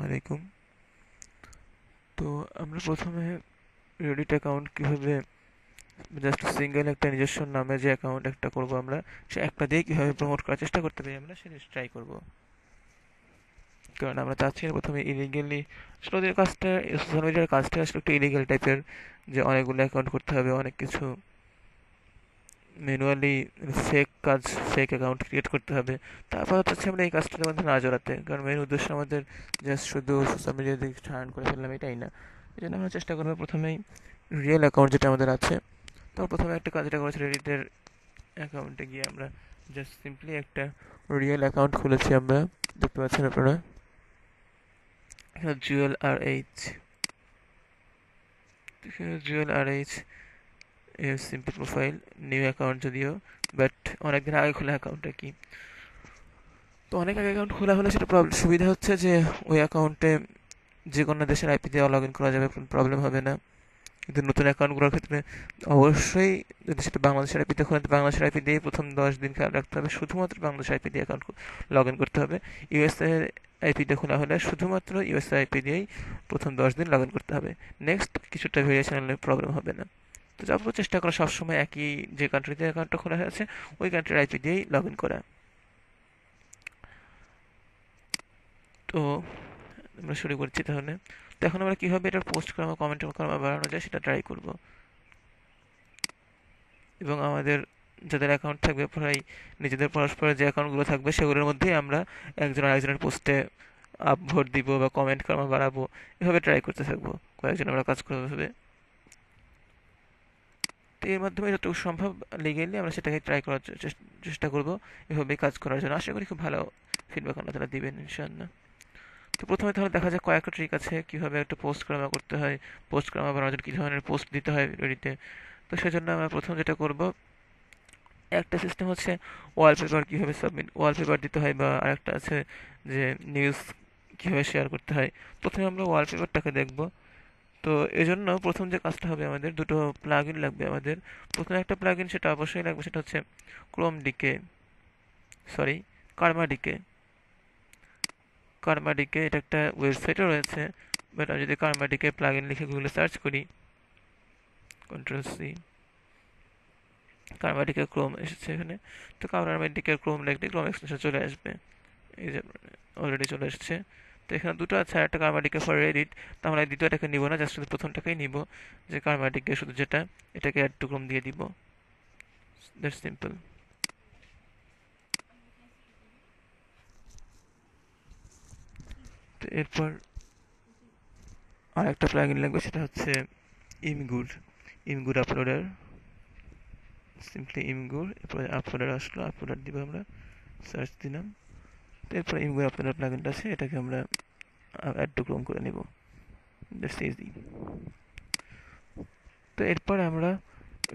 আলাইকুম। তো আমরা প্রথমে রেডিট অ্যাকাউন্ট কীভাবে জাস্ট সিঙ্গেল একটা নিজস্ব নামে যে অ্যাকাউন্ট একটা করব আমরা, সে একটা দিয়ে কীভাবে প্রমোট করার চেষ্টা করতে পারি আমরা সেটা ট্রাই করব। কারণ আমরা চাচ্ছি না প্রথমে ইলিগেলি আসলে ওদের কাজটা, সোশ্যাল মিডিয়ার কাজটা আসলে একটু ইলিগেল টাইপের, যে অনেকগুলো অ্যাকাউন্ট করতে হবে, অনেক কিছু ম্যানুয়ালি ফেক কাজ, ফেক অ্যাকাউন্ট ক্রিয়েট করতে হবে। তারপর হচ্ছে আমরা এই কাজটার মধ্যে না জড়াতে, কারণ মেন উদ্দেশ্য আমাদের জাস্ট শুধু সোশ্যাল মিডিয়া দিকে টার্ন করে ফেললাম এটাই না। এই জন্য আমরা চেষ্টা করবো প্রথমেই রিয়েল অ্যাকাউন্ট যেটা আমাদের আছে। তো প্রথমে একটা কাজ যেটা করেছি, রেডিটের অ্যাকাউন্টে গিয়ে আমরা জাস্ট সিম্পলি একটা রিয়েল অ্যাকাউন্ট খুলেছি আমরা, দেখতে পাচ্ছেন আপনারা এখানে জুয়েল আর এইচ এর সিম্পল প্রোফাইল, নিউ অ্যাকাউন্ট যদিও, বাট অনেকদিন আগে খোলা অ্যাকাউন্টটা কি। তো অনেক আগে অ্যাকাউন্ট খোলা হলে সেটা প্রবলেম, সুবিধা হচ্ছে যে ওই অ্যাকাউন্টে যে কোনো দেশের আইপি দিয়ে লগ ইন করা যাবে, কোনো প্রবলেম হবে না। কিন্তু নতুন অ্যাকাউন্টগুলোর ক্ষেত্রে অবশ্যই যদি সেটা বাংলাদেশের আইপিতে খোলে, বাংলাদেশের আইপি দিয়ে প্রথম 10 দিন খেয়াল রাখতে হবে, শুধুমাত্র বাংলাদেশ আইপি দিয়ে অ্যাকাউন্ট লগ ইন করতে হবে। ইউএসএ আইপিতে খোলা হলে শুধুমাত্র ইউএসএ আইপি দিয়েই প্রথম 10 দিন লগ ইন করতে হবে। নেক্সট কিছুটা ভেরিয়েশন হলে প্রবলেম হবে না। তো যাবো চেষ্টা করা সবসময় একই, যে কান্ট্রিতে অ্যাকাউন্টটা খোলা হয়েছে ওই কান্ট্রির আইপি দিয়েই লগ ইন করা। তো আমরা শুরু করছি তাহলে। তো এখন আমরা কীভাবে এটা পোস্ট করা, কমেন্ট করা বাড়ানো যায় সেটা ট্রাই করব। এবং আমাদের যাদের অ্যাকাউন্ট থাকবে প্রায় নিজেদের পরস্পরের যে অ্যাকাউন্টগুলো থাকবে সেগুলোর মধ্যেই আমরা একজন আরেকজনের পোস্টে আপভোট দিব বা কমেন্ট করা বাড়াবো, এভাবে ট্রাই করতে থাকবো। কয়েকজন আমরা কাজ করবো এভাবে। তো এর মাধ্যমে যতটুকু সম্ভব লিগেলি আমরা সেটাকে ট্রাই করার চেষ্টা করবো, এভাবেই কাজ করার জন্য। আশা করি খুব ভালো ফিডব্যাক আমরা তারা দিবেন ইনশাআল্লাহ। তো প্রথমে তাহলে দেখা যাক কয়েকটা ট্রিক আছে কীভাবে একটা পোস্ট করা করতে হয়, পোস্ট করা বানানোর জন্য কী ধরনের পোস্ট দিতে হয় রেডিতে। তো সেজন্য আমরা প্রথম যেটা করব, একটা সিস্টেম হচ্ছে ওয়ালপেপার কীভাবে সাবমিট, ওয়ালপেপার দিতে হয়, বা আরেকটা আছে যে নিউজ কীভাবে শেয়ার করতে হয়। প্রথমে আমরা ওয়ালপেপারটাকে দেখব। তো এজন্য প্রথম যে কাজটা হবে, আমাদের দুটো প্লাগ ইন লাগবে আমাদের। প্রথমে একটা প্লাগ ইন সেটা অবশ্যই লাগবে, সেটা হচ্ছে Chrome DK, sorry karma DK. Karma DK এটা একটা ওয়েবসাইটও রয়েছে, বাট আমি যদি কার্মা ডিকে প্লাগ ইন লিখে গুগলে সার্চ করি, কন্ট্রোল সি, কার্মাটিকে ক্রোম এসেছে এখানে। তো কার্মাটিকে ক্রোম লিখলে ক্রোম এক্সটেনশন চলে আসবে, এই যে অলরেডি চলে এসেছে। তো এখানে দুটো আছে, একটা কার্মাটিকে ফর রেডিট। তো আমরা দ্বিতীয়টাকে নিব না, জাস্ট শুধু প্রথমটাকেই নিব, যে কার্মাটিকে শুধু যেটা, এটাকে অ্যাড টু ক্রোম দিয়ে দিব। That's simple. তো এরপর আরেকটা প্লাগইন লাগবে, সেটা হচ্ছে ইমগুড, ইমগুড আপলোডার। সিম্পলি ইমগুড, এরপরে আপলোডার আসলো, আপলোডার দিব আমরা, সার্চ দিলাম। তো এরপর ইমগুড আপলোডার প্লাগইনটা আছে, এটাকে আমরা অ্যাড টু ক্রোম করে নেব। That's easy. তো এরপর আমরা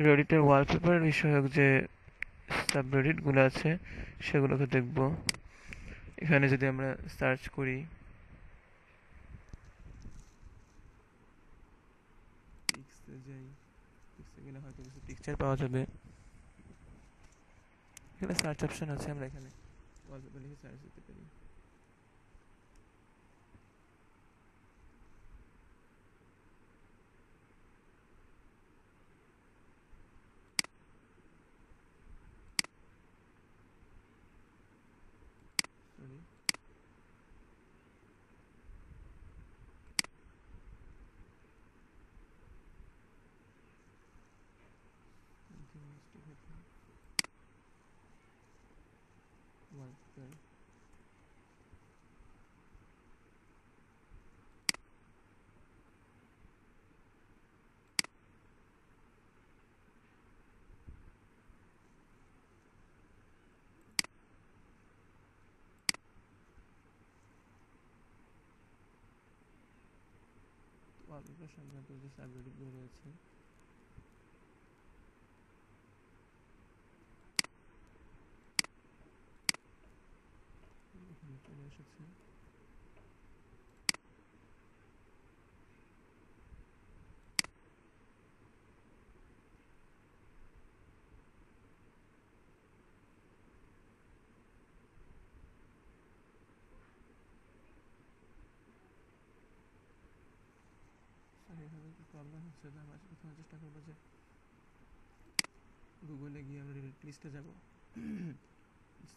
রেডিটের ওয়ালপেপার বিষয়ক যে সাবরেডিটগুলো আছে সেগুলোকে দেখব। এখানে যদি আমরা সার্চ করি, পিক্সে যাই, পিক্সে গেলে হয়তো কিছু পিকচার পাওয়া যাবে। এখানে সার্চ অপশন আছে, আমরা এখানে ওয়ালপেপার লিখে সার্চ দিতে পারি। Sorry, wallpaper. ওয়ালপেপার সংক্রান্ত যে সাবরেডিটগুলো রয়েছে, এখানে চলে এসেছে। প্রবলেম হচ্ছে, তো আমরা প্রথমে চেষ্টা করবো যে গুগলে গিয়ে আমরা রেডিট লিস্টে যাব।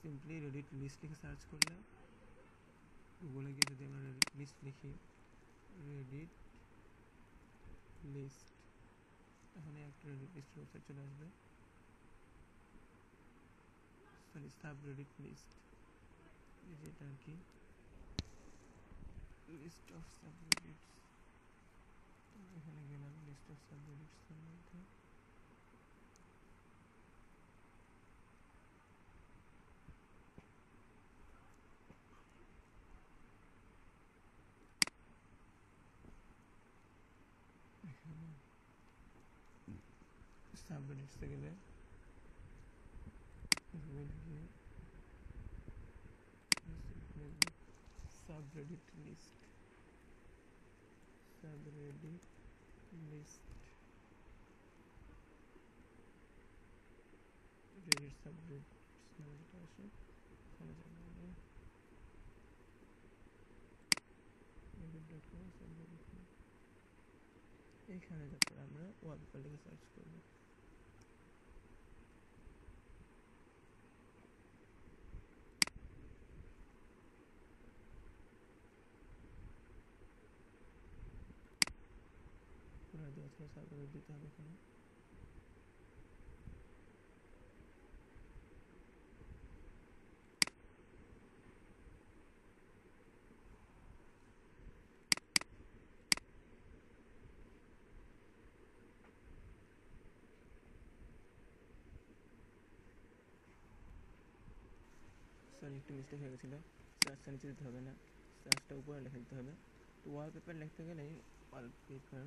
সিম্পলি রেডিট লিস্ট লিখে সার্চ করলে, গুগলে গিয়ে যদি আমরা রেডিট লিস্ট লিখি, রেডিট লিস্ট, এখানে একটা রেডিট লিস্টের ওয়েবসাইট চলে আসবে। সরি, সাব রেডিট লিস্ট, যেটা আর কি লিস্ট অফ সাব রেডিটস। এখানে গেলাম লিস্ট অফ সাব রেডিটস এর মধ্যে, এখানে সাব রেডিটসে গেলে গুগল গিয়ে subreddit list, subreddit list, Reddit subreddits নামে যেটা আসে, এখানে যাবো আমরা, reddit.com সাব রেডিট, এইখানে তারপরে আমরা ওয়ালপেপার লিখে সার্চ করবো। পুরো দেওয়া ছিল, সার্ভারে দিতে হবে এখানে। সরি, একটু মিস্টেক হয়ে গেছিলো, সার্চটা নিচে দিতে হবে না, সার্চটা উপরে লিখে দিতে হবে। তো ওয়ালপেপার লিখতে গেলেই ওয়ালপেপার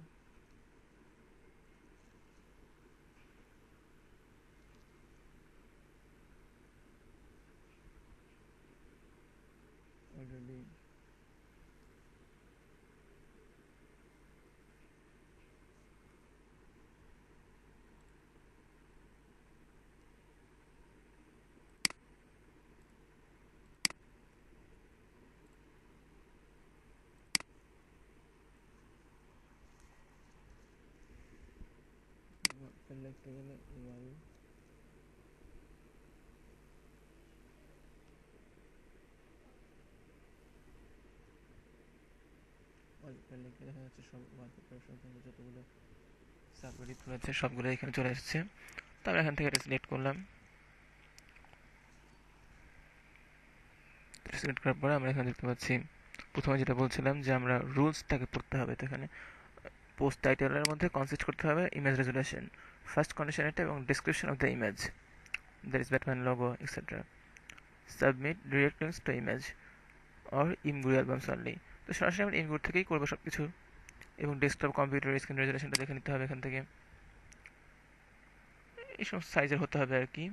অলরেডি ওয়ালপেপার লিখতে গেলে ওয়ালপেপার লিখে দেখা যাচ্ছে সব ওয়ালপেপার সংক্রান্ত যতগুলো সাবরেডিট রয়েছে সবগুলো এখানে চলে এসেছে। তো আমরা এখান থেকে এটা সিলেক্ট করলাম। সিলেক্ট করার পরে আমরা এখানে দেখতে পাচ্ছি প্রথমে যেটা বলছিলাম যে আমরা রুলসটাকে পড়তে হবে। তো এখানে পোস্ট টাইটেলের মধ্যে কনসিস্ট করতে হবে ইমেজ রেজুলেশন, ফার্স্ট কন্ডিশন এটা, এবং description of the image, that is Batman logo etcetera. Submit direct links to image or Imgur albums only. তো সরাসরি আমরা ইমগুরি থেকেই করবো সব কিছু। এবং ডেস্কটপ কম্পিউটার স্ক্রিন রেজুলেশনটা দেখে নিতে হবে এখান থেকে, এই সমস্ত সাইজের হতে হবে আর কি।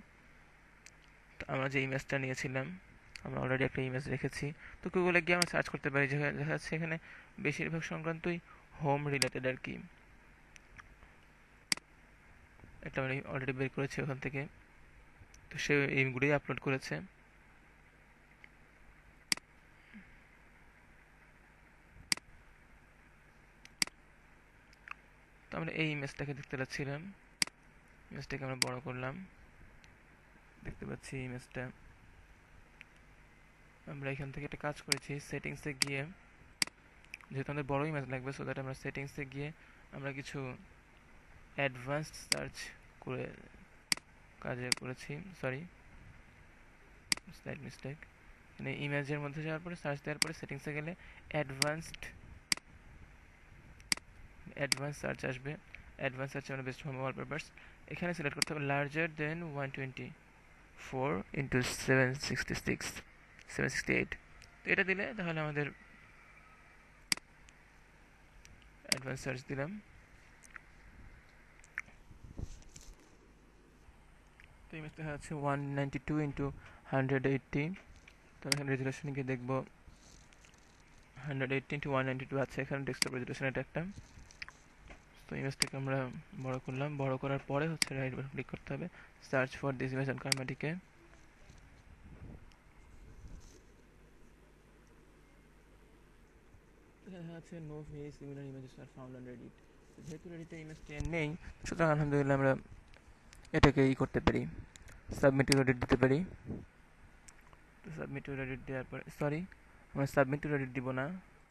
তো আমরা যে ইমেজটা নিয়েছিলাম, আমরা অলরেডি একটা ইমেজ রেখেছি। তো গুগলে গিয়ে আমরা সার্চ করতে পারি, দেখা যাচ্ছে এখানে বেশিরভাগ সংক্রান্তই হোম রিলেটেড আর কি। এটা আমি অলরেডি বের করেছি ওখান থেকে। তো সে এইগুলোই আপলোড করেছে। তো আমরা এই ইমেজটাকে দেখতে পাচ্ছিলাম, ইমেজটাকে আমরা বড় করলাম, দেখতে পাচ্ছি ইমেজটা। আমরা এখান থেকে একটা কাজ করেছি, সেটিংসে গিয়ে, যেহেতু আমাদের বড় ইমেজ লাগবে, সো দ্যাট আমরা সেটিংসে গিয়ে আমরা কিছু অ্যাডভান্সড সার্চ করে কাজে করেছি। Sorry, slide mistake. মানে ইমেজের মধ্যে যাওয়ার পরে সার্চ দেওয়ার পরে সেটিংসে গেলে অ্যাডভান্স সার্চ আসবে। অ্যাডভান্স সার্চে আমরা বেস্ট হোম ওয়ালপেপারস এখানে সিলেক্ট করতে হবে লার্জার দেন 124x768। তো এটা দিলে তাহলে আমাদের অ্যাডভান্স সার্চ দিলাম। তো ইমেজ দেখা যাচ্ছে 192x180। তো আমি এখানে রেজুলেশনে গিয়ে দেখবো 180x192 আছে এখানে ডেস্কটপ রেজুলেশন, এটা একটা। তো ইমেজটাকে আমরা বড় করলাম, বড় করার পরে হচ্ছে রাইট বাটন ক্লিক করতে হবে, search for this image on কাইমাটিকে। দেখা যাচ্ছে no very similar images are found on Reddit. যেহেতু রেডিতে ইমেজ ট্রেন নেই, সুতরাং আলহামদুলিল্লাহ আমরা এটাকে করতে পারি, সাবমিট টু রেডিট দিতে পারি। তো সাবমিট টু রেডিট দেওয়ার পরে, সরি, আমরা সাবমিট টু রেডিট দিব না,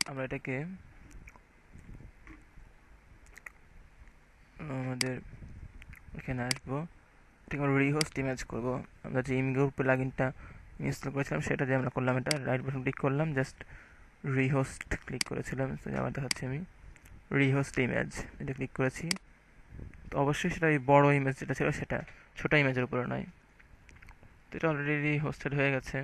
আমরা এটাকে আমাদের এখানে আসবো, ঠিক আমরা রিহোস্ট ইমেজ করব। আমরা যে ইমগো প্লাগইনটা ইনস্টল করেছিলাম সেটা দিয়ে আমরা করলাম, এটা রাইট বাটন ক্লিক করলাম, জাস্ট রিহোস্ট ক্লিক করেছিলাম, তো আবার দেখাচ্ছি আমি রিহোস্ট ইমেজ এটা ক্লিক করেছি। তো অবশ্যই সেটা ওই বড় ইমেজ যেটা ছিল সেটা, ছোটো ইমেজের উপরে নয়। তো এটা অলরেডি হোস্টেড হয়ে গেছে।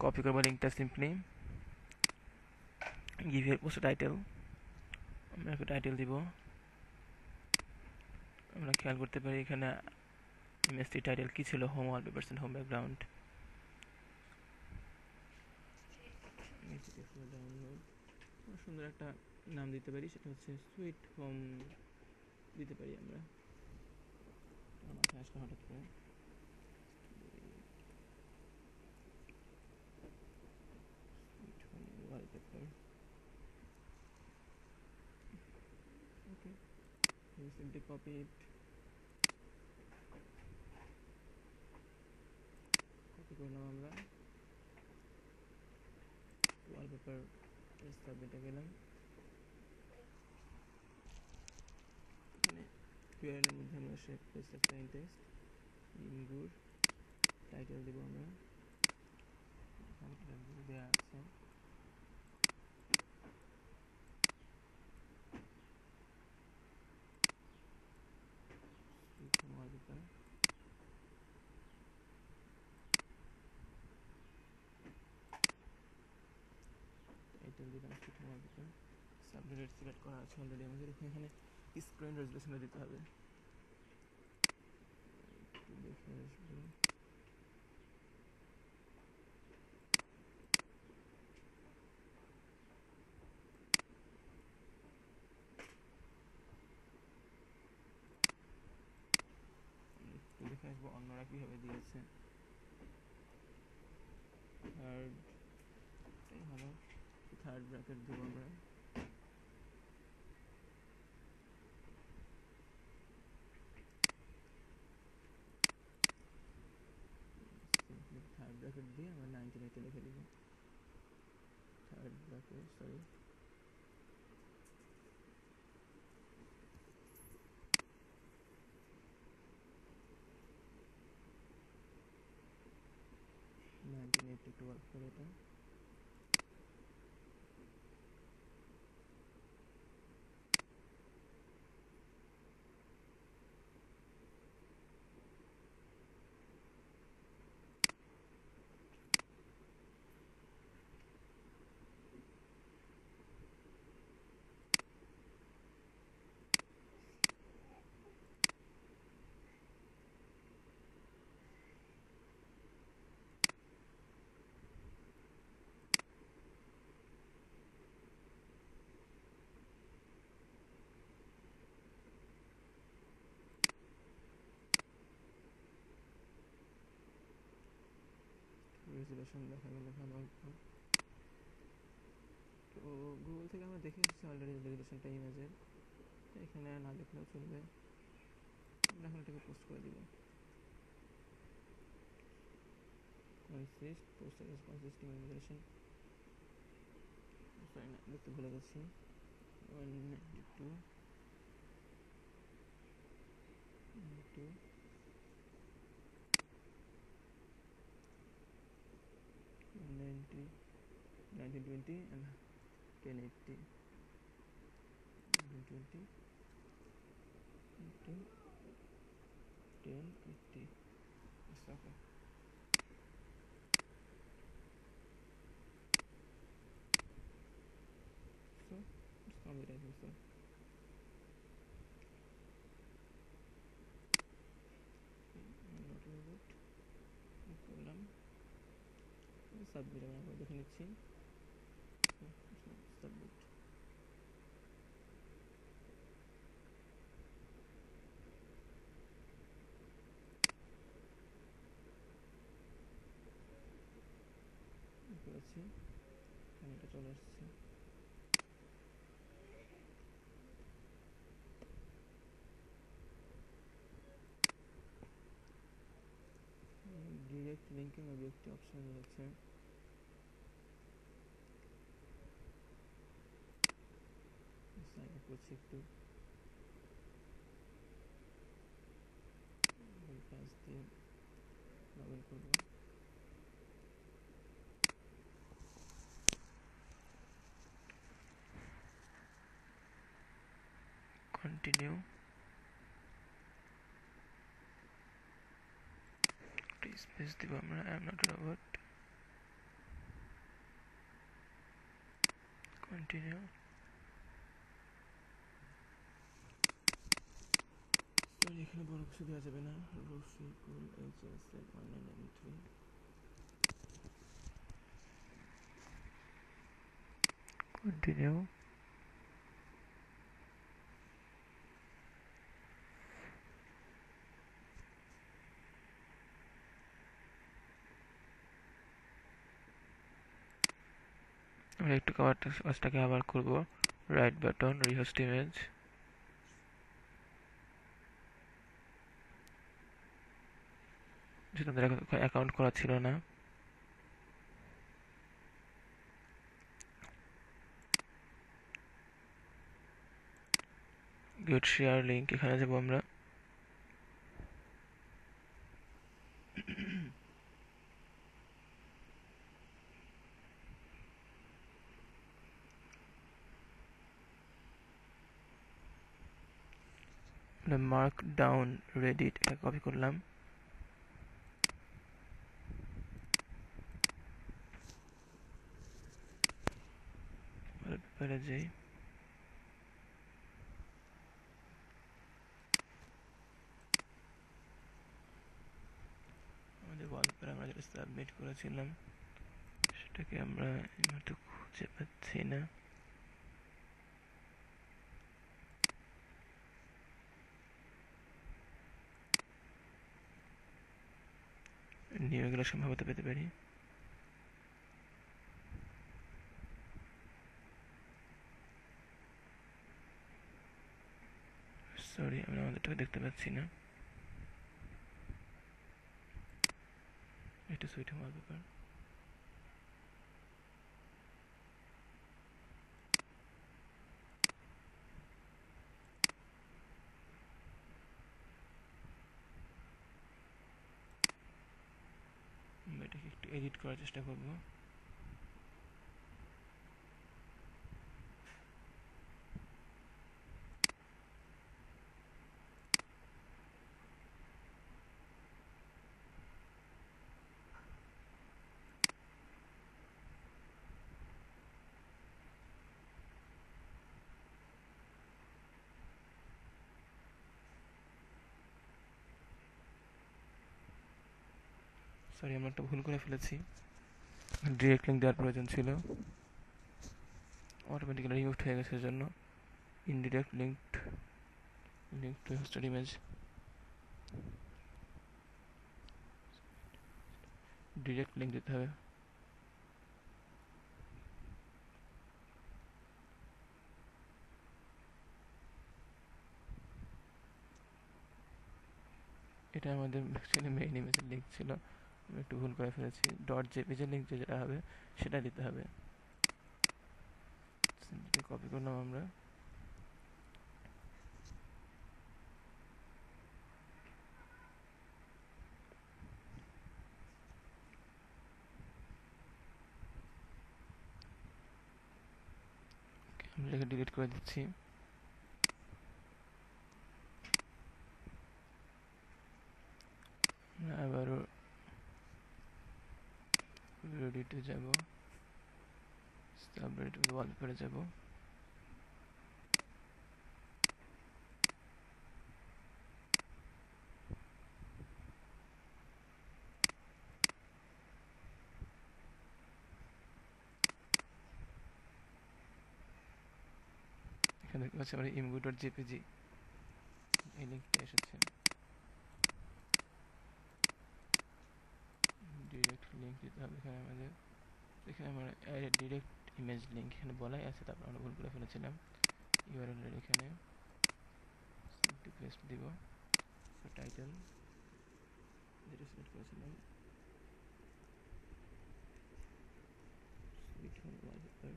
কপি করবো লিঙ্কটা, simply give here post title, আমরা একটা টাইটেল দিব। আমরা খেয়াল করতে পারি এখানে ইমেজটি টাইটেল কী ছিল, home wallpapers and home background. Download, সুন্দর একটা নাম দিতে পারি, সেটা হচ্ছে সুইট হোম দিতে পারি আমরা। মাথায় আসলে হঠাৎ করে ওয়ালপেপার, ওকে, সিম্পলি কপি ইট, কপি করলাম আমরা ওয়ালপেপার, সাবমিটে গেলাম। এখানে কিউআরএল এর মধ্যে আমরা সে পেস্ট একটা ইনটেক্সট ইনগুর টাইটেল দেব আমরা, দেওয়া আছে। ওয়ালপেপার, টাইটেল দিলাম সুইট ওয়ালপেপার, সাবডেট সিলেক্ট করা আছে অলরেডি আমাদের। এখানে স্ক্রিন রেজুলেশনে দিতে হবে, একটু দেখে আসবো। দেখে আসবো অন্যরা কীভাবে দিয়েছে। থার্ড ব্র্যাকেট দেবো আমরা, থার্ড ব্র্যাকেট দিয়ে আমরা 1980 লিখে দিব। থার্ড ব্র্যাকেট, সরি, একটু ওয়ার্ক করে এটা। রেজুলেশন দেখা গেলে ভালো হতো। তো গুগল থেকে আমরা দেখে এসেছি অলরেডি রেজুলেশনটা ইমেজের, এখানে না দেখলেও চলবে, আমরা এখন এটাকে পোস্ট করে দিব। Consist post consist resolution, sorry না, দেখতে ভুলে গেছি, 192 into 190 1920 and 1080, 1920 into 1080. It's okay. So it's complete, I think so. করলাম, সাবমিট আমরা দেখে নিচ্ছি, সাবমিট। করেছি, এখানে এটা চলে আসছে। ডিরেক্ট লিঙ্কে মেবি একটি অপশন রয়েছে, সাইন আপ করছি একটু, কাজ দিয়ে লগ ইন করবো। কন্টিনিউ, স্পেস দিব আমরা, I am not robot, continue. এখানে বড় কিছু দেওয়া যাবে না, রফিকুল HSL 1993, কন্টিনিউ। আমরা একটু কাজটাকে আবার করব, রাইট বাটন, রিহোস্ট ইমেজ, যেটা আমাদের অ্যাকাউন্ট করা ছিল না। গেট শেয়ার লিঙ্ক, এখানে যাবো আমরা, মার্ক ডাউন রেডিট, এটা কপি করলাম, পেপারে যাই, আমাদের ওয়ালপেপার আমরা যেটা সাবমিট করেছিলাম সেটাকে আমরা এই মুহূর্তে খুঁজে পাচ্ছি না। নিয়মগুলো সম্ভবত পেতে পারি। সরি, আমরা আমাদেরটাকে দেখতে পাচ্ছি না। এটা সুইট হোম ওয়ালপেপার, আমরা এটাকে একটু এডিট করার চেষ্টা করবো। সরি, আমরা একটা ভুল করে ফেলেছি, ডিরেক্ট লিঙ্ক দেওয়ার প্রয়োজন ছিল, অটোমেটিক্যালি রিমুভ হয়ে গেছে, জন্য indirect link to hosted image, direct link দিতে হবে। এটা আমাদের অ্যাকচুয়ালি মেইন ইমেজের লিঙ্ক ছিল, আমি একটু ভুল করে ফেলেছি, ডট জেপিজের লিঙ্ক যেটা হবে সেটা দিতে হবে। কপি করলাম আমরা, আমি লেখা ডিলিট করে দিচ্ছি। আবারও রেডিটে যাব, সাবরেডিট ওয়ালপেপারে যাব, এখানে দেখতে পাচ্ছি আমরা imgu.jpg, এই লিঙ্কটা এসেছে, ডিরেক্ট লিঙ্ক দিতে হবে এখানে আমাদের। এখানে আমরা ডিরেক্ট ইমেজ লিঙ্ক এখানে বলাই আছে, তারপর আমরা ভুল করে ফেলেছিলাম। ইউআরএল এখানে পেস্ট দিব, টাইটেল যেটা সিলেক্ট করেছিলাম sweet home wallpaper,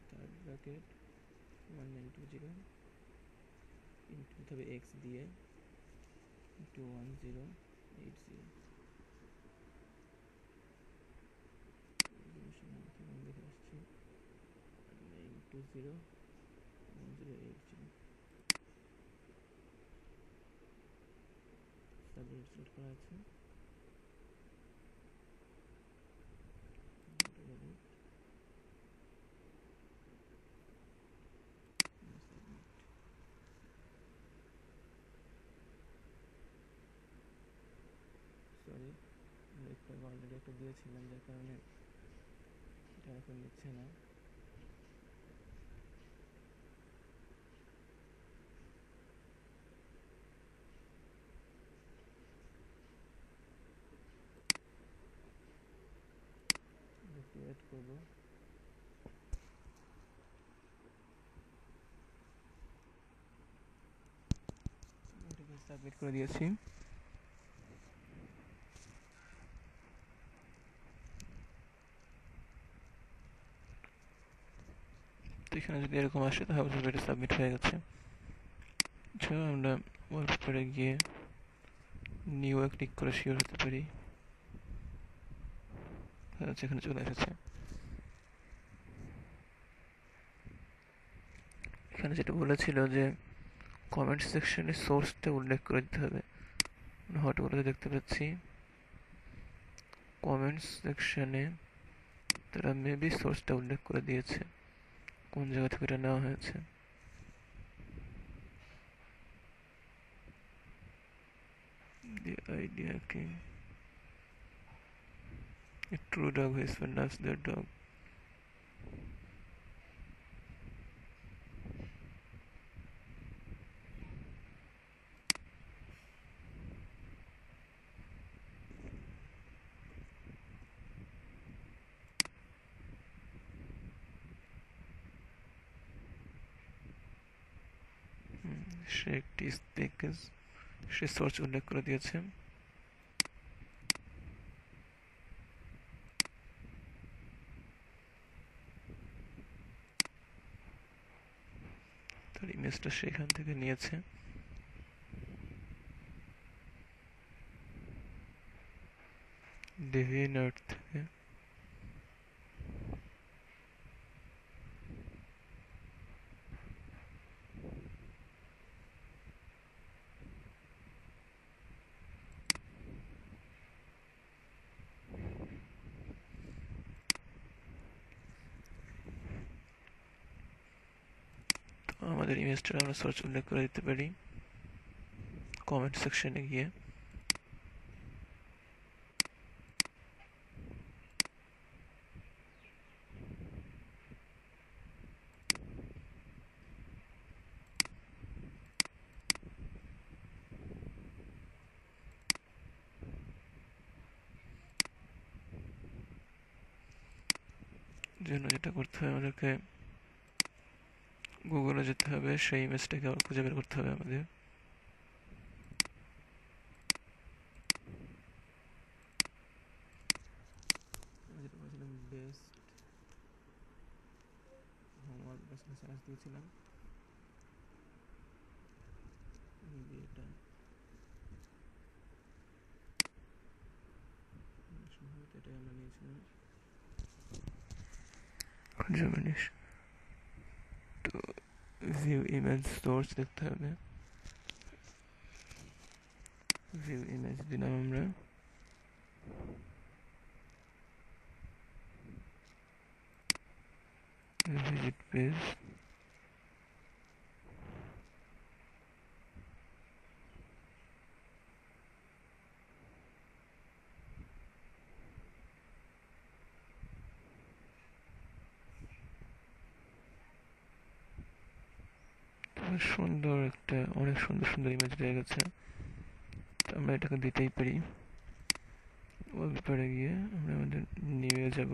third bracket 1920 into হবে এক্স দিয়ে ইন্টু 1080 দেখে আসছি 920 1080 সাবমিট সেট করা আছে। সরি, একটা অলরেডি একটা দিয়েছিলাম, যার কারণে এটা এখন নিচ্ছে না। একটু ওয়েট করবো। এটাকে সাবমিট করে দিয়েছি। তো এখানে যদি এরকম আসে তাহলে এটা সাবমিট হয়ে গেছে। আচ্ছা, আমরা ওয়ালপেপারে গিয়ে নিউ এ ক্লিক করে শিওর হতে পারি। আচ্ছা, এখানে চলে এসেছে। এখানে যেটা বলেছিল যে কমেন্ট সেকশনে সোর্সটা উল্লেখ করে দিতে হবে, হটগুলোতে দেখতে পাচ্ছি কমেন্টস সেকশনে তারা মেবি সোর্সটা উল্লেখ করে দিয়েছে, কোন জায়গা থেকে এটা নেওয়া হয়েছে। The idea king, a true dog whisperer loves their dog. সে একটি স্পেকেজ সে সোর্স উল্লেখ করে দিয়েছে। তার ইমেজটা সেখান থেকে নিয়েছে। ডেভিয়েন্ট থেকে। আমাদের ইমেজটা আমরা সার্চ উল্লেখ করে দিতে পারি কমেন্ট সেকশনে গিয়ে। জন্য যেটা করতে হবে, আমাদেরকে গুগলে যেতে হবে, সেই ইমেজটাকে আবার খুঁজে বের করতে হবে আমাদের। যেটা বলেছিলাম বেস্ট হোমওয়ার্ক সার্চ দিয়েছিলাম, এটা সম্ভবত এটাই আমরা নিয়েছিলাম। জিনিস তো ভিউ ইমেজ সোর্স দেখতে হবে, ভিউ ইমেজ দিলাম আমরা। ভিজিট পেজ, সুন্দর একটা, অনেক সুন্দর সুন্দর ইমেজ রয়ে গেছে। তো আমরা এটাকে দিতেই পারি। ওয়ালপেপারে গিয়ে আমরা আমাদের নিয়ে যাব।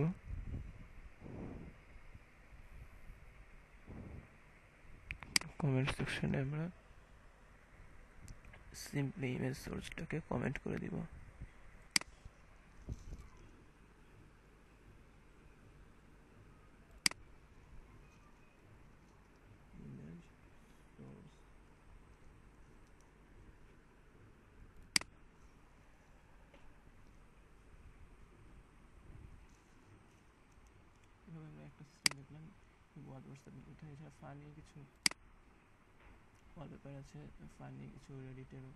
কমেন্ট সেকশনে আমরা সিম্পলি ইমেজ সোর্সটাকে কমেন্ট করে দিব। ইমেজ সোর্স এভাবে আমরা একটা সিস্টেম দেখলাম। ওয়ালপেপার এছাড়া ফানি কিছু ওয়ালপেপার আছে, ফানি কিছু রেডিটের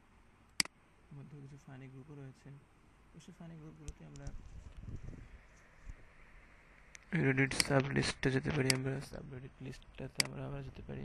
মধ্যে কিছু ফানি গ্রুপও রয়েছে। তো সেই ফানি গ্রুপগুলোতে আমরা রেডিট সাব লিস্টে যেতে পারি, আমরা সাব রেডিট লিস্টটাতে আমরা যেতে পারি।